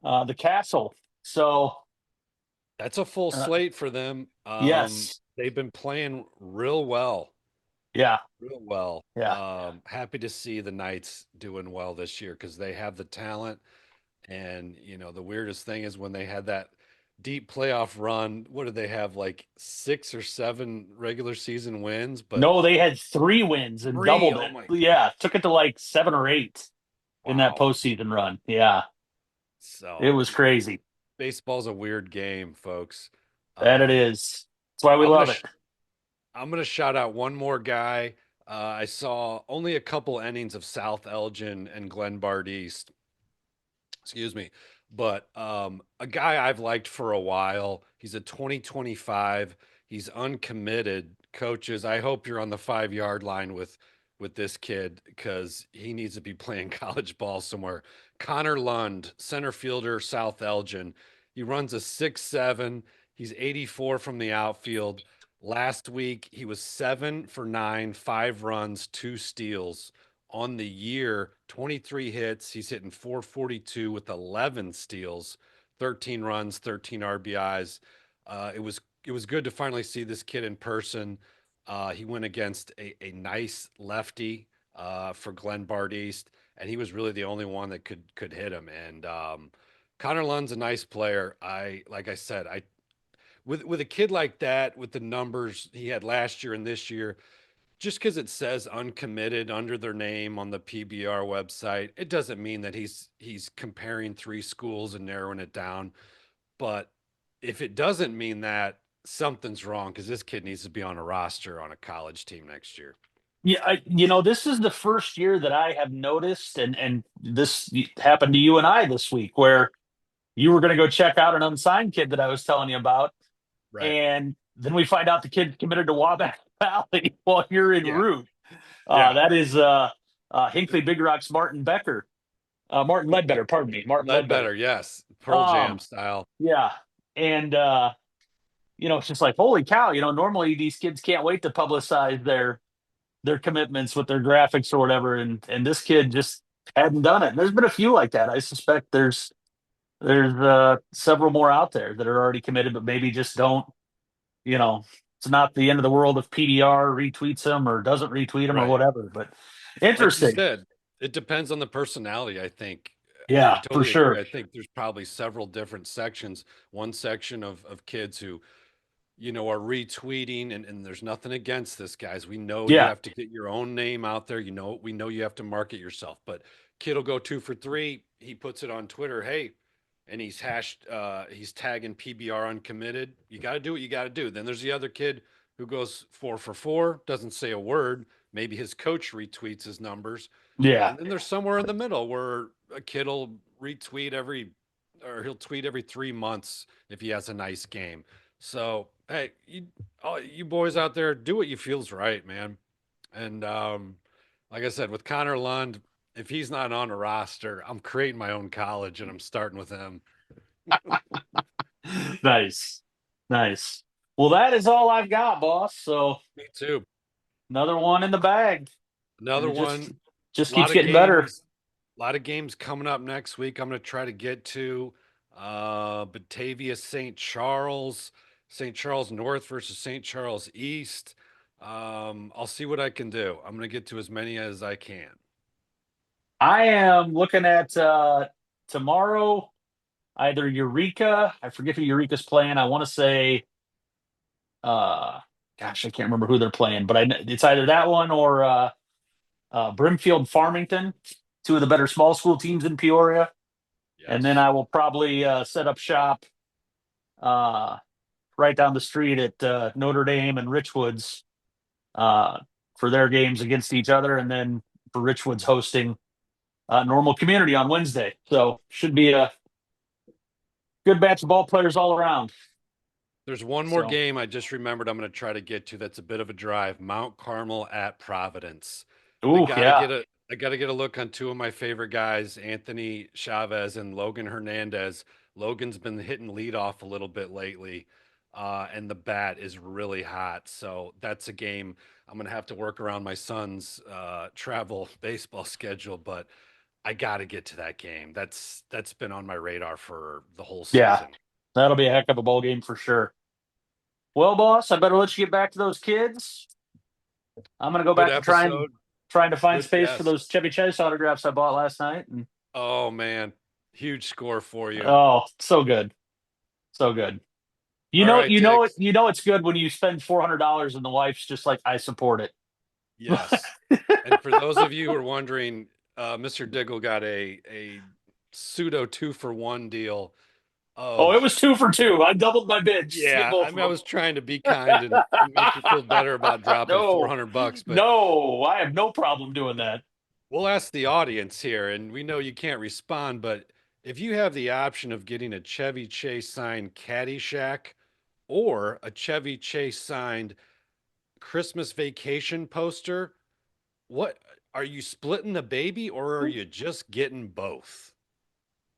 Speaker 1: the Castle. So
Speaker 4: that's a full slate for them.
Speaker 1: Yes.
Speaker 4: They've been playing real well.
Speaker 1: Yeah.
Speaker 4: Real well.
Speaker 1: Yeah.
Speaker 4: Happy to see the Knights doing well this year because they have the talent. And, the weirdest thing is when they had that deep playoff run, what did they have, like 6 or 7 regular season wins? But
Speaker 1: no, they had 3 wins and doubled it. Yeah, took it to like 7 or 8 in that postseason run. Yeah.
Speaker 4: So
Speaker 1: it was crazy.
Speaker 4: Baseball's a weird game, folks.
Speaker 1: That it is. That's why we love it.
Speaker 4: I'm going to shout out one more guy I saw only a couple innings of South Elgin and Glenbard East. Excuse me. But a guy I've liked for a while. He's a 2025. He's uncommitted. Coaches, I hope you're on the 5 yard line with this kid because he needs to be playing college ball somewhere. Connor Lund, center fielder, South Elgin. He runs a 6'7". He's 84 from the outfield. Last week he was 7 for 9, 5 runs, 2 steals. On the year, 23 hits. He's hitting 442 with 11 steals, 13 runs, 13 RBIs. It was good to finally see this kid in person. He went against a nice lefty for Glenbard East, and he was really the only one that could hit him. And Connor Lund's a nice player. Like I said, with a kid like that, with the numbers he had last year and this year, just because it says uncommitted under their name on the PBR website, it doesn't mean that he's comparing three schools and narrowing it down. But if it doesn't mean that, something's wrong because this kid needs to be on a roster on a college team next year.
Speaker 1: Yeah, this is the first year that I have noticed, and this happened to you and I this week, where you were going to go check out an unsigned kid that I was telling you about,
Speaker 4: Right.
Speaker 1: and then we find out the kid committed to Wabash Valley while you're en
Speaker 4: Yeah.
Speaker 1: route.
Speaker 4: Yeah.
Speaker 1: That is Hinkley Big Rock's Martin Becker, Martin Ledbetter, pardon me, Martin
Speaker 4: Ledbetter, yes. Pearl Jam style.
Speaker 1: Yeah, and it's just like, holy cow! Normally these kids can't wait to publicize their commitments with their graphics or whatever, and this kid just hadn't done it. And there's been a few like that. I suspect there's several more out there that are already committed, but maybe just don't. It's not the end of the world if PDR retweets them or doesn't retweet them or
Speaker 4: Right.
Speaker 1: whatever. But
Speaker 4: Like you
Speaker 1: interesting.
Speaker 4: said, it depends on the personality, I think.
Speaker 1: Yeah,
Speaker 4: I
Speaker 1: for
Speaker 4: totally
Speaker 1: sure.
Speaker 4: agree. I think there's probably several different sections. One section of kids who are retweeting, and there's nothing against this, guys. We know you
Speaker 1: Yeah.
Speaker 4: have to get your own name out there. We know you have to market yourself. But kid will go 2 for 3. He puts it on Twitter, hey, and he's tagging PBR uncommitted. You got to do what you got to do. Then there's the other kid who goes 4 for 4, doesn't say a word. Maybe his coach retweets his numbers.
Speaker 1: Yeah.
Speaker 4: And then there's somewhere in the middle where a kid will retweet he'll tweet every 3 months if he has a nice game. So, hey, you boys out there, do what you feels right, man. And like I said, with Connor Lund, if he's not on a roster, I'm creating my own college and I'm starting with him.
Speaker 1: Nice. Well, that is all I've got, boss. So
Speaker 4: Me too.
Speaker 1: another one in the bag.
Speaker 4: Another
Speaker 1: And it
Speaker 4: one.
Speaker 1: just
Speaker 4: A lot
Speaker 1: keeps
Speaker 4: of
Speaker 1: getting better.
Speaker 4: A lot of games coming up next week. I'm going to try to get to Batavia, St. Charles North versus St. Charles East. I'll see what I can do. I'm going to get to as many as I can.
Speaker 1: I am looking at tomorrow, either Eureka. I forget who Eureka's playing. I want to say, gosh, I can't remember who they're playing, but it's either that one or Brimfield Farmington, two of the better small school teams in Peoria.
Speaker 4: Yes.
Speaker 1: And then I will probably set up shop right down the street at Notre Dame and Richwoods for their games against each other, and then for Richwoods hosting Normal Community on Wednesday. So should be a good batch of ball players all around.
Speaker 4: There's one more game I just remembered I'm going to try to get to. That's a bit of a drive. Mount Carmel at Providence.
Speaker 1: Ooh,
Speaker 4: I got to get a look on two of my favorite guys, Anthony Chavez and Logan Hernandez. Logan's been hitting leadoff a little bit lately, and the bat is really hot. So that's a game I'm going to have to work around my son's travel baseball schedule, but I got to get to that game. That's been on my radar for the whole season.
Speaker 1: Yeah, that'll be a heck of a ball game for sure. Well, boss, I better let you get back to those kids. I'm going to go back to trying to find space for those Chevy Chase autographs I bought last night. And
Speaker 4: oh man, huge score for you.
Speaker 1: Oh, so good. So good. It's good when you spend $400 and the wife's just like, I support it.
Speaker 4: Yes. And for those of you who are wondering, Mr. Diggle got a pseudo 2-for-1 deal
Speaker 1: Oh, it was 2 for 2. I doubled my bid. Just to get
Speaker 4: Yeah,
Speaker 1: both
Speaker 4: I
Speaker 1: of
Speaker 4: mean, I
Speaker 1: them.
Speaker 4: was trying to be kind and make you feel better about dropping
Speaker 1: No,
Speaker 4: $400, but
Speaker 1: no, I have no problem doing that.
Speaker 4: we'll ask the audience here, and we know you can't respond, but if you have the option of getting a Chevy Chase signed Caddyshack or a Chevy Chase signed Christmas Vacation poster, what are you splitting the baby or are you just getting both?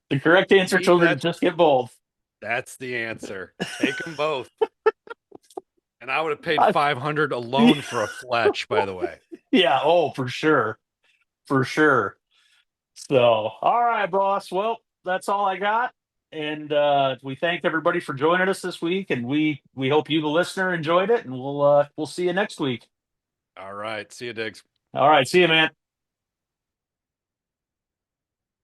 Speaker 1: The correct answer,
Speaker 4: Me,
Speaker 1: children, just get both.
Speaker 4: that's the answer. Take them both. And I would have paid
Speaker 1: I-
Speaker 4: 500 alone for a Fletch, by the way.
Speaker 1: Yeah, oh, for sure. For sure. So, all right, boss. Well, that's all I got. And we thank everybody for joining us this week, and we hope you, the listener, enjoyed it. And we'll see you next week.
Speaker 4: All right. See you, Diggs.
Speaker 1: All right, see you, man.